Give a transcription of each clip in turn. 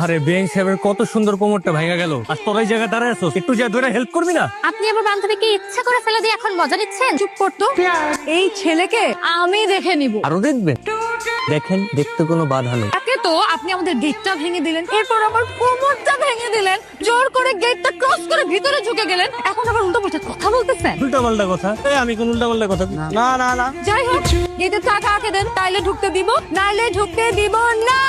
আরে বেঞ্চ সাহেবের কত সুন্দর কোমরটা ভাঙা গেল, আর তোর এই জায়গায় দাঁড়ায় আছো, একটু যা ধরে হেল্প করবি না? আপনি আমার বান্ধবীকে ইচ্ছা করে ফেলে দিয়ে এখন মজা নিচ্ছেন? চুপ করতো। এই ছেলেকে আমি দেখে নিব। আরো দেখবেন? দেখেন, দেখতে কোনো বাধা নেই। একে তো আপনি আমাদের গেটটা ভেঙে দিলেন, এরপর আমার কোমরটা ভেঙে দিলেন, জোর করে গেটটা ক্রস করে ভিতরে ঢুকে গেলেন, এখন আবার উল্টো পাল্টা কথা বলতেছেন। উল্টা পাল্টা কথা? আমি কোন উল্টা পাল্টা কথা? না না না। যাই হোক, গেটের টাকা আঁকে দেন, তাইলে ঢুকতে দিব, নাইলে ঢুকতে দিব না।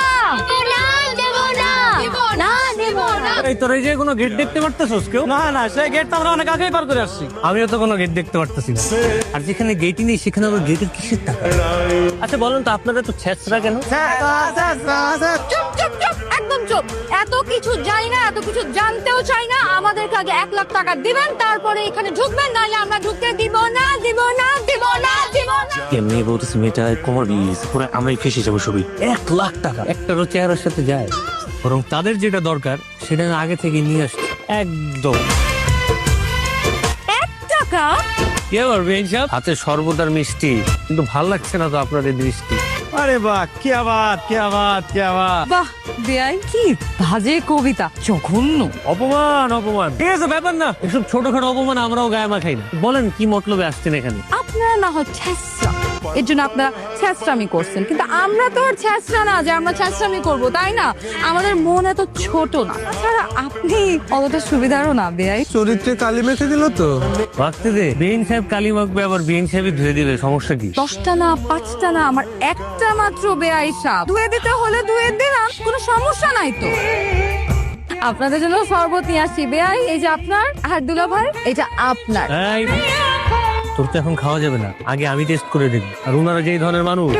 এই তোর এই যে কোনো গেট দেখতে পারতেছস কেউ? না না, সেই গেট তো আমরা অনেক আগেই পার করে আসছি। আমিও তো কোনো গেট দেখতে পারতেছি না। আর যেখানে গেটই নেই সেখানে আবার গেটের কিসের টাকা? আচ্ছা বলুন তো, আপনারা তো ছেঁচড়া কেন? চুপ চুপ চুপ, একদম চুপ। এত কিছু জানি না, এত কিছু জানতেও চাই না। আমাদেরকে আগে 1 লাখ টাকা দিবেন, তারপরে এখানে ঢুকবেন, নাহলে আমরা ঢুকতে দিব না, দিব না, দিব না, দিব না। এমনি বলতেছি মেয়েটা কোমর বিয়ে পুরো আমরাই ফেসে যাবো সবই। 1 লাখ টাকা একটারও চেহারার সাথে যায়? বরং তাদের যেটা দরকার সেটা আমি আগে থেকে নিয়ে আসছি একদম। 1 টাকা? কি আবার বেঞ্চ সাহেব, হাতে সর্বদার মিষ্টি, কিন্তু ভাল লাগছে না তো আপনার এই দৃষ্টি। আরে বাহ, কি আবাদ, কি আবাদ, কি আবাদ। বাহ বেআই, কি বাজে কবিতা, জঘন্য। অপমান অপমান, ঠিক আছে, ব্যাপার না, এসব ছোটখাটো অপমান আমরাও গায়ে মাখাই না। বলেন কি মতলবে আসছেন এখানে? আপনারা না হয় ছ্যাঁচড়া, এর জন্য আপনারা ছ্যাঁচড়ামি করছেন, কিন্তু আমরা তো আর ছ্যাঁচড়া না যে আমরা ছ্যাঁচড়ামি করবো, তাই না? আমাদের মন এত ছোট না। তাছাড়া আপনি অতটা সুবিধারও না বেআই। চরিত্রে কালি মেখে দিল তো। ভাবতে দে, বেইন সাহেব কালি মাখবে, আবার বেইন সাহেবই ধুয়ে দিবে, সমস্যা কি? 10টা না 5টা না, আমার একটা মাত্র বেআই সাপ। ধুয়ে দিতে হলে ধুয়ে দিলাম, কোনো সমস্যা নাই তো। আপনাদের জন্য শরবত নিয়ে আসি বেআই, এই যে আপনার, আর দুলা ভাই এটা আপনার। এই, তোর তো এখন খাওয়া যাবে না, আগে আমি টেস্ট করে দেখবো। আর ওনারা যেই ধরনের মানুষ,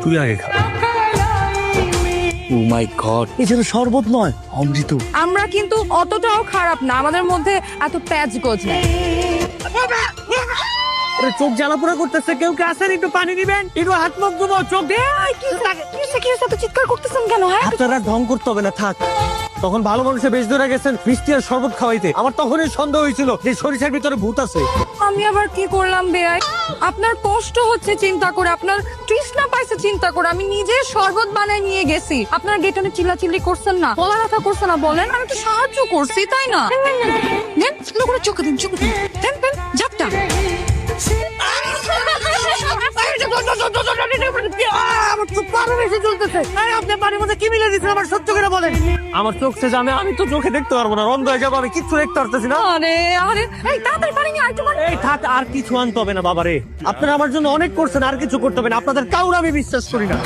তুই আগে খা। ও মাই গড, এই যেন শরবত নয়, অমৃত। আমরা কিন্তু অতটাও খারাপ না, আমাদের মধ্যে এত প্যাচ গোজ নেই। আরে চোখ জ্বালাপোড়া করতেছে, কেউ কে আসেন, একটু পানি দিবেন, একটু হাত মুখ ধুবো, চোখ দিয়ে। কি সাথে চিৎকার করতেছেন কেন? হ্যাঁ, আপনারা ঢং করতে হবে না, থাক। তখন ভালো মানুষের বেশ ধরে গেছেন মিষ্টি আর শরবত খাওয়াইতে, আমার তখনই সন্দেহ হয়েছিল যে সরিষার ভিতরে ভূত আছে। আমি আবার কি করলাম বেআই? আপনার কষ্ট হচ্ছে চিন্তা করে, আপনার তৃষ্ণা পাইছে চিন্তা করে, আমি নিজে শরবত বানায় নিয়ে গেছি। আপনার গেট অনেক চিল্লাচিল্লি করছেন না, বলা কথা করছেন না, বলেন আমি তো সাহায্য করছি, তাই না? নেন, স্লো করে চোখে দিন, চোখে দিন, দেন দেন, ঝাপটা। আমার তো পানি বেশি চলতেছে। আপনি পানির মধ্যে কি মিলে দিচ্ছেন আমার সহ্য করে বলেন? আমার চোখ সে জানে, আমি তো চোখে দেখতে পারবো না, অন্ধ হয়ে যাবো, আমি কিচ্ছু দেখতে পারতেছি না। আরে আরে, এই তাড়াতাড়ি পানি নিয়ে আয়, তোমার। এই থাক, আর কিছু আনতে হবে না বাবারে, আপনারা আমার জন্য অনেক করছেন, আর কিছু করতে হবে না, আপনাদের কাউর আমি বিশ্বাস করি না।